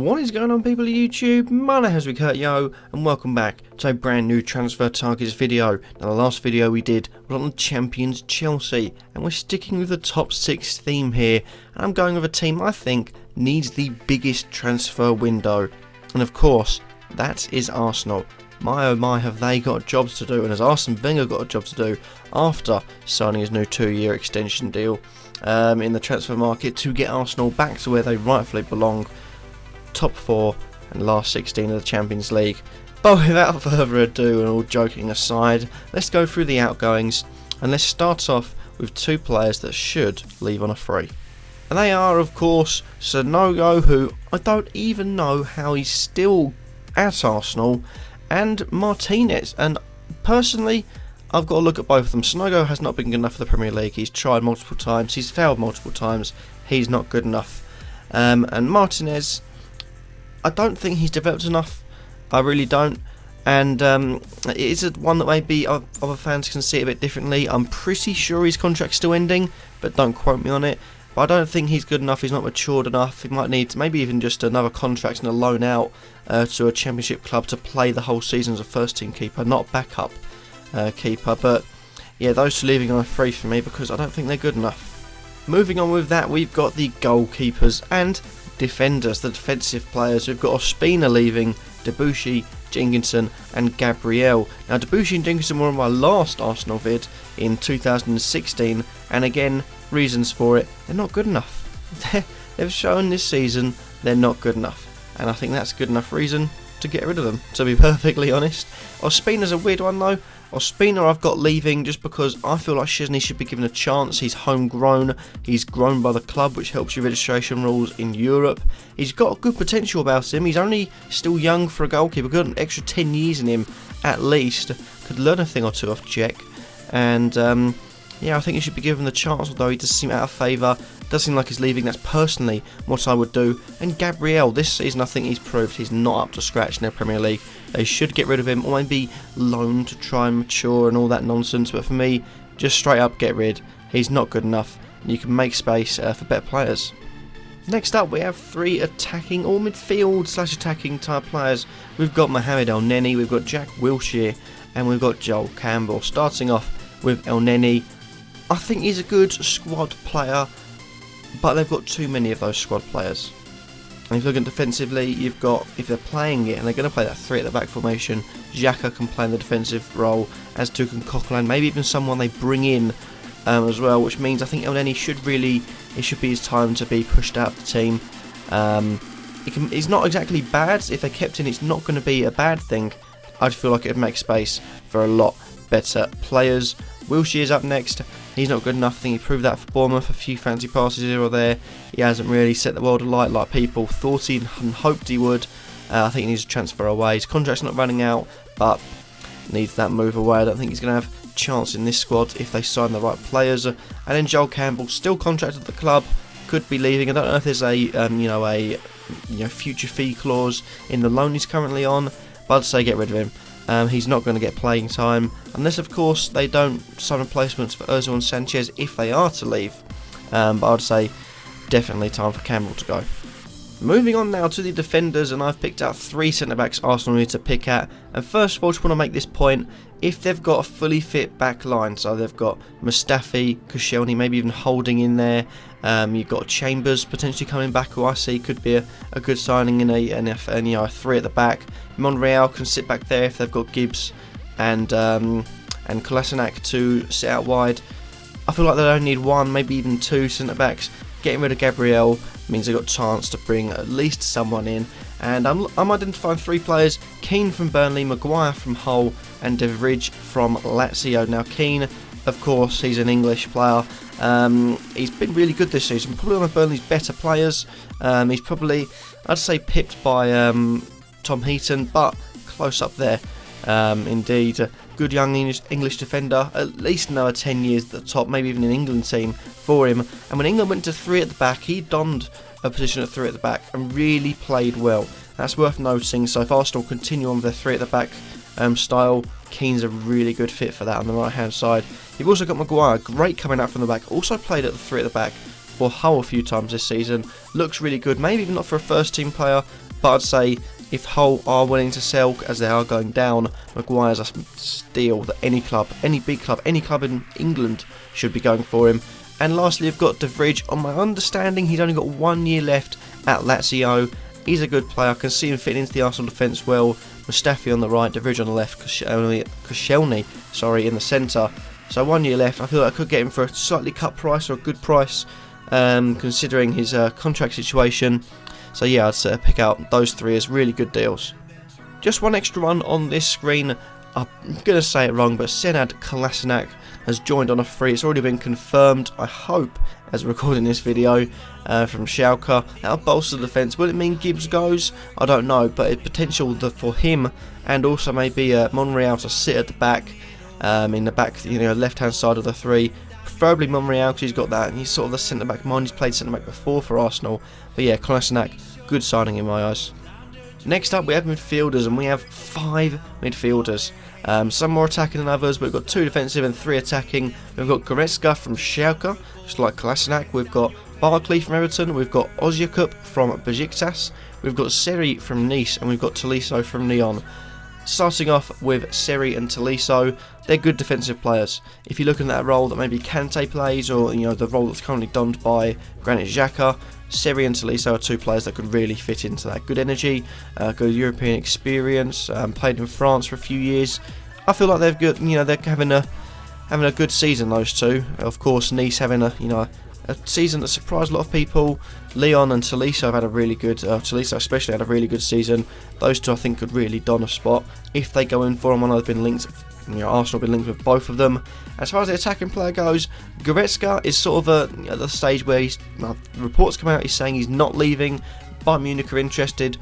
What is going on, people of YouTube? My name is Kurtyoy and welcome back to a brand new transfer targets video. Now, the last video we did was on the champions Chelsea, and we're sticking with the top 6 theme here, and I'm going with a team I think needs the biggest transfer window, and of course that is Arsenal. My oh my, have they got jobs to do, and has Arsene Wenger got a job to do after signing his new 2-year extension deal in the transfer market to get Arsenal back to where they rightfully belong, top 4 and last 16 of the Champions League. But without further ado, and all joking aside, let's go through the outgoings, and let's start off with 2 players that should leave on a free. And they are, of course, Sanogo, who I don't even know how he's still at Arsenal, and Martinez. And personally, I've got to look at both of them. Sanogo has not been good enough for the Premier League. He's tried multiple times, he's failed multiple times, he's not good enough. And Martinez, I don't think he's developed enough. I really don't. And it is one that maybe other fans can see it a bit differently. I'm pretty sure his contract's still ending, but don't quote me on it. But I don't think he's good enough. He's not matured enough. He might need maybe even just another contract and a loan out to a championship club to play the whole season as a first team keeper, not backup keeper. But yeah, those 2 leaving on a free for me because I don't think they're good enough. Moving on with that, we've got the goalkeepers and defenders, the defensive players. We've got Ospina leaving, Debuchy, Jenkinson and Gabriel. Now, Debuchy and Jenkinson were on my last Arsenal vid in 2016, and again, reasons for it, they're not good enough. They've shown this season they're not good enough, and I think that's a good enough reason to get rid of them, to be perfectly honest. Ospina's a weird one though. Ospina I've got leaving just because I feel like Szczesny should be given a chance. He's homegrown, he's grown by the club, which helps your registration rules in Europe. He's got good potential about him. He's only still young for a goalkeeper, got an extra 10 years in him at least. Could learn a thing or two off Czech. And yeah, I think he should be given the chance, although he does seem out of favour. Does seem like he's leaving. That's personally what I would do. And Gabriel, this season I think he's proved he's not up to scratch in the Premier League. They should get rid of him, or maybe loan to try and mature and all that nonsense. But for me, just straight up get rid. He's not good enough. You can make space for better players. Next up, we have 3 attacking or midfield / attacking type players. We've got Mohamed Elneny, we've got Jack Wilshere, and we've got Joel Campbell. Starting off with Elneny, I think he's a good squad player, but they've got too many of those squad players. And if you're looking defensively, you've got, if they're playing it and they're going to play that 3 at the back formation, Xhaka can play in the defensive role, as do can Coquelin, maybe even someone they bring in as well, which means I think Elneny should be his time to be pushed out of the team. He's not exactly bad. If they kept him, it's not going to be a bad thing. I'd feel like it would make space for a lot better players. Wilshere's up next. He's not good enough. I think he proved that for Bournemouth. A few fancy passes here or there. He hasn't really set the world alight like people thought he and hoped he would. I think he needs to transfer away. His contract's not running out, but needs that move away. I don't think he's going to have a chance in this squad if they sign the right players. And then Joel Campbell, still contracted at the club, could be leaving. I don't know if there's a future fee clause in the loan he's currently on, but I'd say get rid of him. He's not going to get playing time unless, of course, they don't sign replacements for Ozil and Sanchez if they are to leave. But I'd say definitely time for Campbell to go. Moving on now to the defenders, and I've picked out 3 centre-backs Arsenal need to pick at. And first of all, I just want to make this point. If they've got a fully fit back line, so they've got Mustafi, Koscielny, maybe even Holding in there. You've got Chambers potentially coming back, who I see could be a good signing in a 3 at the back. Monreal can sit back there if they've got Gibbs and Kolasinac to sit out wide. I feel like they only need 1, maybe even 2 centre-backs. Getting rid of Gabriel means they've got a chance to bring at least someone in. And I'm identifying 3 players: Keane from Burnley, Maguire from Hull, and De Vrij from Lazio. Now Keane, of course, he's an English player. He's been really good this season, probably one of Burnley's better players. He's probably, I'd say, pipped by Tom Heaton, but close up there. Indeed, good young English defender, at least another 10 years at the top, maybe even an England team for him. And when England went to 3 at the back, he donned a position at 3 at the back and really played well. That's worth noting. So if Arsenal continue on with their 3 at the back style, Keane's a really good fit for that on the right hand side. You've also got Maguire, great coming out from the back, also played at the 3 at the back for Hull a few times this season, looks really good, maybe even not for a first team player, but I'd say if Hull are willing to sell, as they are going down, Maguire's a steal that any club, any big club, any club in England should be going for him. And lastly, I've got De Vrij. On my understanding, he's only got 1 year left at Lazio. He's a good player. I can see him fitting into the Arsenal defence well. Mustafi on the right, De Vrij on the left, Koscielny, in the centre. So 1 year left. I feel like I could get him for a slightly cut price or a good price, considering his contract situation. So yeah, I'd pick out those three as really good deals. Just one extra one on this screen. I'm going to say it wrong, but Senad Kolasinac has joined on a free. It's already been confirmed, I hope, as we're recording this video, from Schalke. That'll bolster the defence. Will it mean Gibbs goes? I don't know, but it's potential for him and also maybe Monreal to sit at the back, in the back, left-hand side of the three. Preferably Monreal, because he's got that, and he's sort of the centre-back mind. He's played centre-back before for Arsenal. But yeah, Kolasinac, good signing in my eyes. Next up, we have midfielders, and we have 5 midfielders. Some more attacking than others, but we've got 2 defensive and 3 attacking. We've got Goretzka from Schalke, just like Kolasinac. We've got Barkley from Everton. We've got Ozyakup from Besiktas. We've got Seri from Nice, and we've got Tolisso from Lyon. Starting off with Seri and Tolisso, they're good defensive players. If you're looking at that role that maybe Kante plays, or the role that's currently donned by Granit Xhaka, Seri and Tolisso are 2 players that could really fit into that. Good energy, good European experience, played in France for a few years. I feel like they're good. They're having a good season, those 2. Of course, Nice having a season that surprised a lot of people. Lyon and Tolisso have had a really good, Tolisso especially had a really good season. Those 2 I think could really don a spot if they go in for them. I know they've been linked, Arsenal have been linked with both of them. As far as the attacking player goes, Goretzka is sort of at the stage where reports come out, he's saying he's not leaving. Bayern Munich are interested.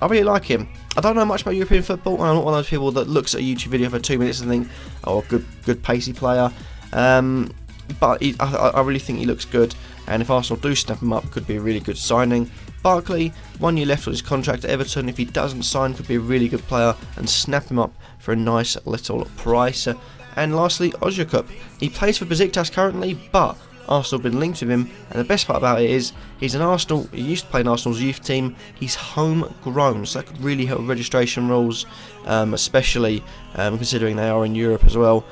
I really like him. I don't know much about European football, and I'm not one of those people that looks at a YouTube video for 2 minutes and think, oh, good pacey player. But I really think he looks good, and if Arsenal do snap him up, it could be a really good signing. Barkley, 1 year left on his contract at Everton. If he doesn't sign, could be a really good player, and snap him up for a nice little price. And lastly, Ozyakup. He plays for Besiktas currently, but Arsenal have been linked with him, and the best part about it is he used to play in Arsenal's youth team. He's homegrown, so that could really help registration rules, especially considering they are in Europe as well.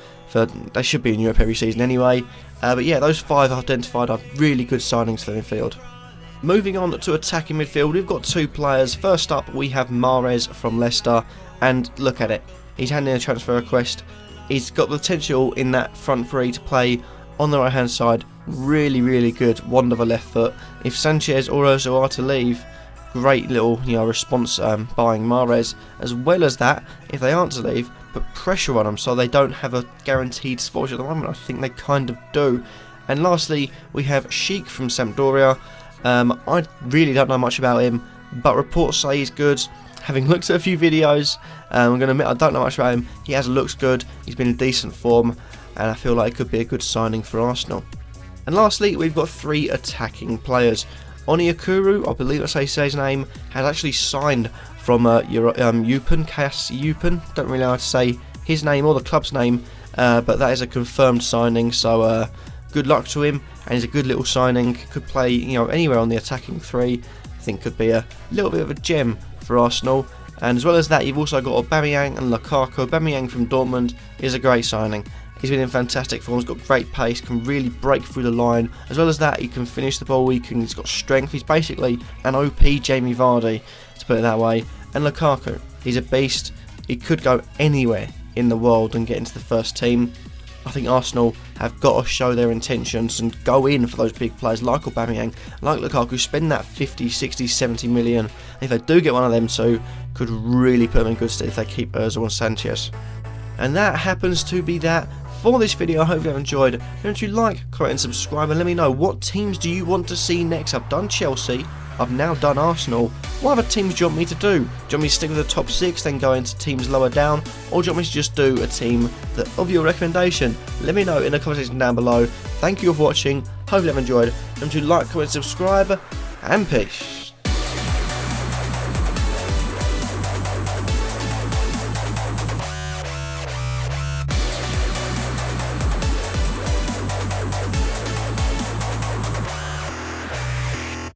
They should be in Europe every season anyway. But yeah, those 5 identified are really good signings for the midfield. Moving on to attacking midfield, we've got 2 players. First up, we have Mahrez from Leicester, and look at it. He's handing a transfer request. He's got the potential in that front 3 to play on the right hand side. Really, really good wand of a left foot. If Sanchez or Ozil are to leave, great little response buying Mahrez. As well as that, if they aren't to leave, put pressure on them so they don't have a guaranteed spot at the moment. I think they kind of do. And lastly, we have Sheik from Sampdoria. I really don't know much about him, but reports say he's good. Having looked at a few videos, I'm going to admit I don't know much about him. He looks good, he's been in decent form, and I feel like it could be a good signing for Arsenal. And lastly, we've got 3 attacking players. Onyekuru, I believe that's how you say his name, has actually signed from Eupen, KS Eupen. Don't really know how to say his name or the club's name, but that is a confirmed signing, so good luck to him, and he's a good little signing. Could play anywhere on the attacking 3. I think could be a little bit of a gem for Arsenal. And as well as that, you've also got Aubameyang and Lukaku. Aubameyang from Dortmund is a great signing. He's been in fantastic form, he's got great pace, can really break through the line. As well as that, he can finish the ball, he's got strength. He's basically an OP Jamie Vardy, to put it that way. And Lukaku, he's a beast. He could go anywhere in the world and get into the first team. I think Arsenal have got to show their intentions and go in for those big players like Aubameyang, like Lukaku, spend that 50, 60, 70 million. If they do get one of them 2, could really put them in good stead if they keep Ozil and Sanchez. And that happens to be that for this video. I hope you have enjoyed. Don't you like, comment and subscribe, and let me know what teams do you want to see next. I've done Chelsea, I've now done Arsenal. What other teams do you want me to do? Do you want me to stick with the top 6, then go into teams lower down, or do you want me to just do a team of your recommendation? Let me know in the comment section down below. Thank you for watching, hope you have enjoyed. Don't you like, comment, subscribe, and peace.